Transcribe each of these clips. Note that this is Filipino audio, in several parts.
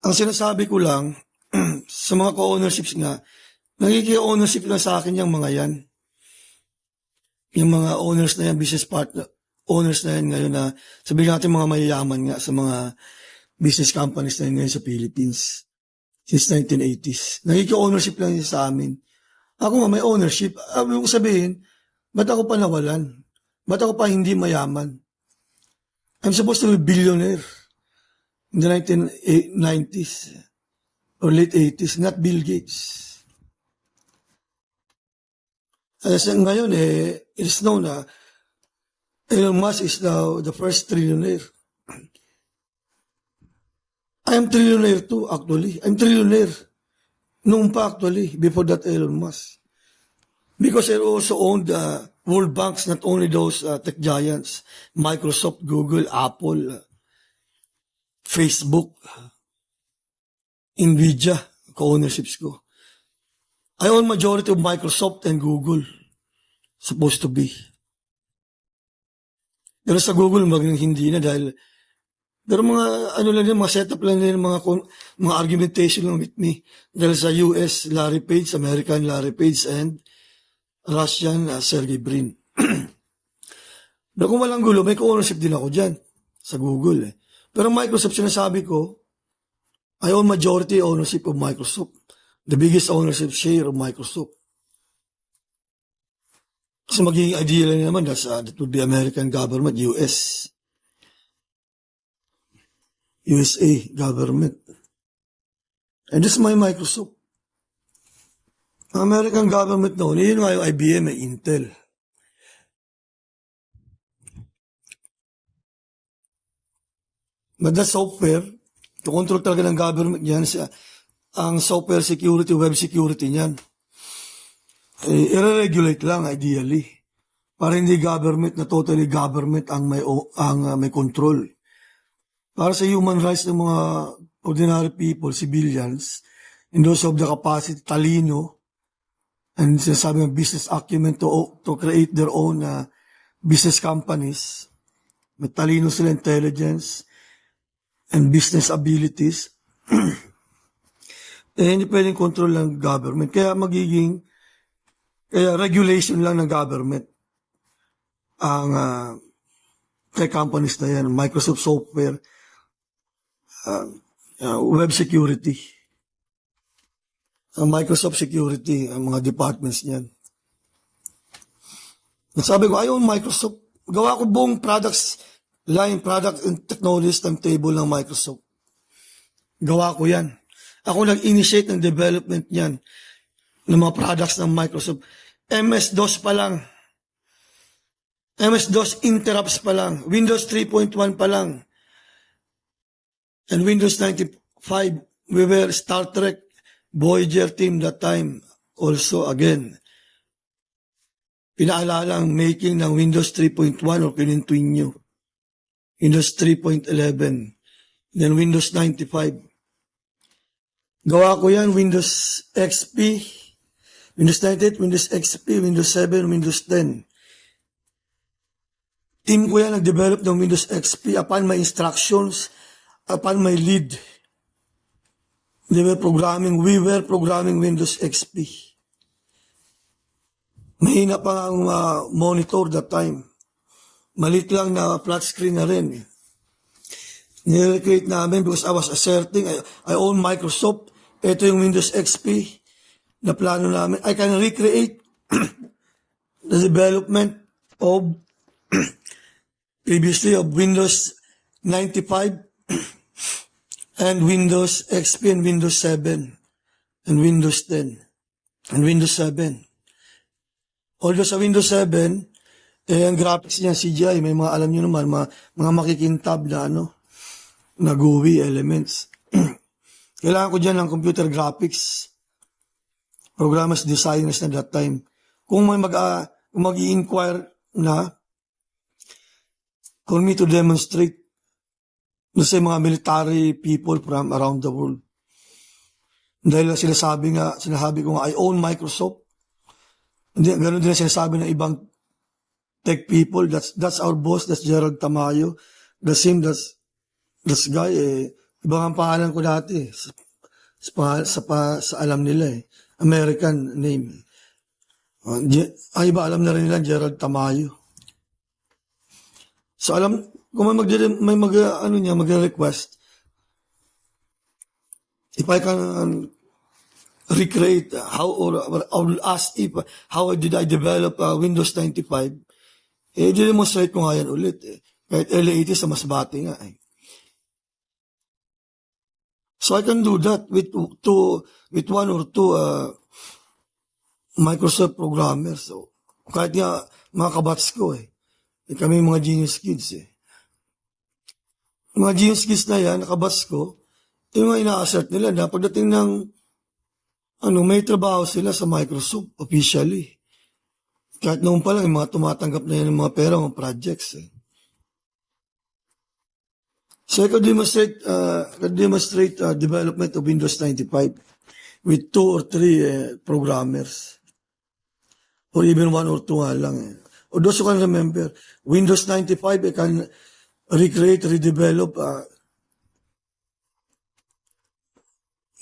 Ang sinasabi ko lang, sa mga co-ownerships nga, nagiging-ownership lang sa akin yung mga yan. Yung mga owners na yan, business partner, owners na yan ngayon na sabihin natin mga mayayaman nga sa mga business companies na yan ngayon sa Philippines since 1980s. Nagiging-ownership lang yan sa amin. Ako nga may ownership. Ibig ko sabihin, ba't ako pa nawalan? Ba't ako pa hindi mayaman? I'm supposed to be a billionaire in the 1990s or late 80s, not Bill Gates. Ngayon, it is known na Elon Musk is now the first trillionaire. I am trillionaire too, actually. I'm trillionaire. Noon pa, actually, before that Elon Musk. Because I also owned world banks, not only those tech giants, Microsoft, Google, Apple, Facebook, Nvidia, co-ownerships ko. I own majority of Microsoft and Google. Supposed to be. Pero sa Google, hindi na dahil pero mga ano lang yan, mga setup lang yan, mga argumentation lang with me. Dahil sa US, Larry Page, American Larry Page, and Russian Sergey Brin. Pero kung walang gulo, may co-ownership din ako dyan sa Google. Pero Microsoft, sinasabi ko, I own majority ownership of Microsoft. The biggest ownership share of Microsoft. Kasi magiging ideal naman, that would be American government, USA government. And this is my Microsoft. Ang American government noon, yun nga yung IBM, Intel. But the software, to control talaga ng government yan, ang software security, web security niyan, i-regulate lang ideally. Para hindi government na totally government ang may control. Para sa human rights ng mga ordinary people, civilians, and those of the capacity, talino, and sinasabi ng business acumen to create their own business companies, may talino sila, intelligence, and business abilities, hindi pwedeng control ng government. Kaya regulation lang ng government ang tech companies na yan, Microsoft software, web security, Microsoft security, ang mga departments niyan. Sabi ko, I own Microsoft. Gawa ko buong products line, product and technologies timetable ng Microsoft. Gawa ko yan. Ako nag-initiate ng development niyan ng mga products ng Microsoft. MS-DOS pa lang. MS-DOS interrupts pa lang. Windows 3.1 pa lang. And Windows 95, we were Star Trek Voyager team that time. Also, again, pinaalala ang making ng Windows 3.1 or kinintuin nyo. Windows 3.11. Then Windows 95. Gawa ko yan, Windows XP, Windows 98, Windows XP, Windows 7, Windows 10. Team ko yan nag-develop ng Windows XP upon my instructions, upon my lead. We were programming Windows XP. Mahina pa ang monitor that time. Malit lang na flat screen na rin. Nire-create namin because I was asserting, I own Microsoft. Ito yung Windows XP na plano namin. I can recreate the development of previously of Windows 95 and Windows XP and Windows 7 and Windows 10 and Windows 7. Although sa Windows 7, ang graphics niya CGI, may mga alam nyo naman, mga makikintab na na GUI elements. Kailangan ko dyan ng computer graphics, programmers, designers na that time. Kung mag-i-inquire na, for me to demonstrate sa mga military people from around the world. Dahil sinasabi ko nga, I own Microsoft. Ganun din sinasabi ng ibang tech people. That's our boss, that's Gerald Tamayo. The same, that's guy, Iba ang pangalan ko dati. Sa alam nila eh. American name. Iba alam na rin nila, Gerald Tamayo. So alam, kung magre-request, if I can recreate how, or I will ask if, how did I develop Windows 95, demonstrate ko nga yan ulit eh. Kahit early 80s sa Masbate nga eh. So I can do that with one or two Microsoft programmers. So, kahit nga mga kabats ko eh. Kami mga genius kids eh. Mga genius kids na yan, nakabats ko, yung mga ina-assert nila na pagdating ng may trabaho sila sa Microsoft officially. Kahit noon pa lang, yung mga tumatanggap na yan ng mga pera, mga projects eh. So I could demonstrate development of Windows 95 with 2 or 3 programmers. Or even 1 or 2 nga lang eh. Or those who can remember, Windows 95, I can recreate, redevelop,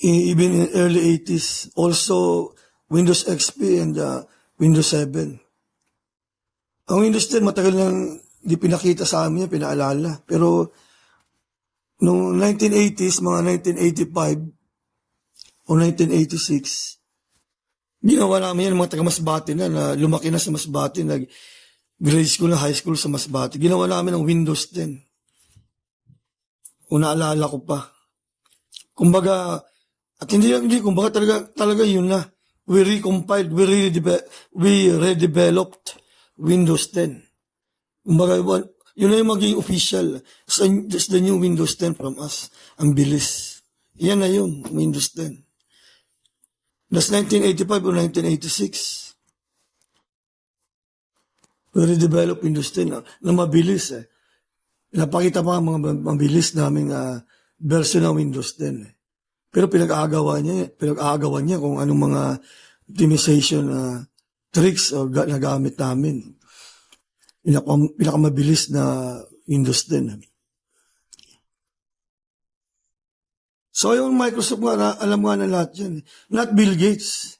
even in early 80s. Also, Windows XP and Windows 7. Ang Windows 10, matagal nang di pinakita sa amin, pinaalala. Pero, noong 1980s, mga 1985 o 1986, ginawa namin yan, mga taga-Masbate na lumaki na sa Masbate, grade school na high school sa Masbate. Ginawa namin ng Windows 10. Kung naalala ko pa. Kumbaga, at hindi kumbaga talaga yun na. We recompiled, we redeveloped Windows 10. Kumbaga, yun na yung maging official. Just the new Windows 10 from us. Ang bilis. Yan na yun, Windows 10. That's 1985 or 1986. We redeveloped Windows 10 na mabilis eh. Napakita pa mga mabilis naming version ng Windows 10 eh. Pero pinag-aagawan niya kung anong mga optimization tricks o nagamit namin. Pinakamabilis na Windows 10. So yung Microsoft nga, alam nga na lahat yan. Not Bill Gates.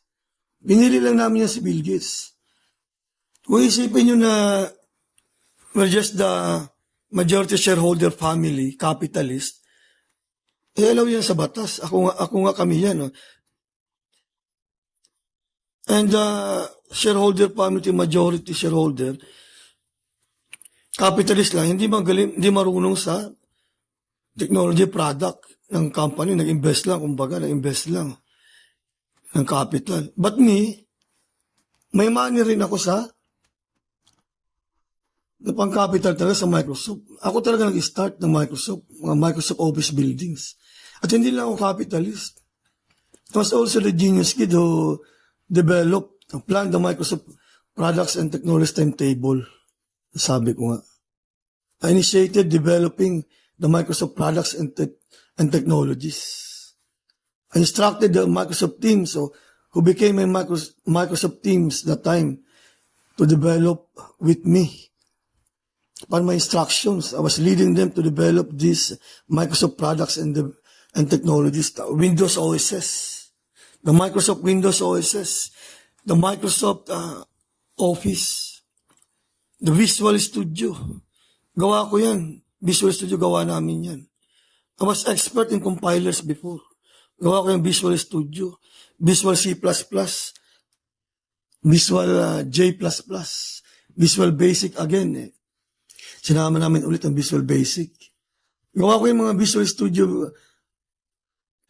Binili lang namin yan si Bill Gates. Kung isipin nyo na we're just the majority shareholder family, capitalist, alaw yan sa batas. Ako nga kami yan. And shareholder family, majority shareholder, capitalist lang, hindi marunong sa technology product ng company, nag-invest lang ng capital. But me, may money rin ako sa pang-capital talaga sa Microsoft. Ako talaga nag-start ng Microsoft, mga Microsoft Office buildings. At hindi lang ako capitalist. It was also the genius kid who developed, planned the Microsoft Products and Technologies Timetable. Sabi ko nga. I initiated developing the Microsoft Products and Technologies. I instructed the Microsoft teams, who became my Microsoft teams that time, to develop with me. Upon my instructions, I was leading them to develop these Microsoft products and technologies, the Windows OSS, the Microsoft Windows OSS, the Microsoft Office, the Visual Studio. Gawa ko yan. Visual Studio, gawa namin yan. I was expert in compilers before. Gawa ko yung Visual Studio, Visual C++, Visual J++, Visual Basic again eh. Sinama namin ulit ang Visual Basic. Gawa ko yung mga Visual Studio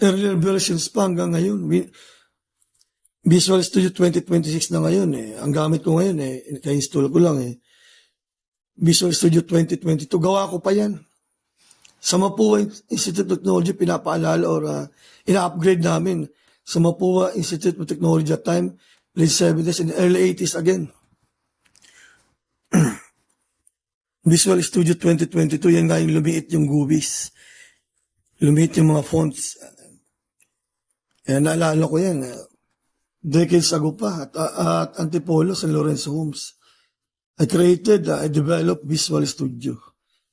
earlier versions pa hanggang ngayon. Visual Studio 2026 na ngayon eh. Ang gamit ko ngayon eh, ka-install ko lang eh. Visual Studio 2022, gawa ko pa yan. Sa Mapua Institute of Technology, pinapaalala or ina-upgrade namin sa Mapua Institute of Technology at time, late 70s and early 80s again. Visual Studio 2022, yan nga yung lumiit yung GUIs. Lumiit yung mga fonts. Naalala ko yan. Decades ago pa at Antipolo, San Lorenzo Homes. I developed Visual Studio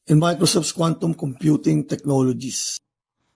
and Microsoft's quantum computing technologies.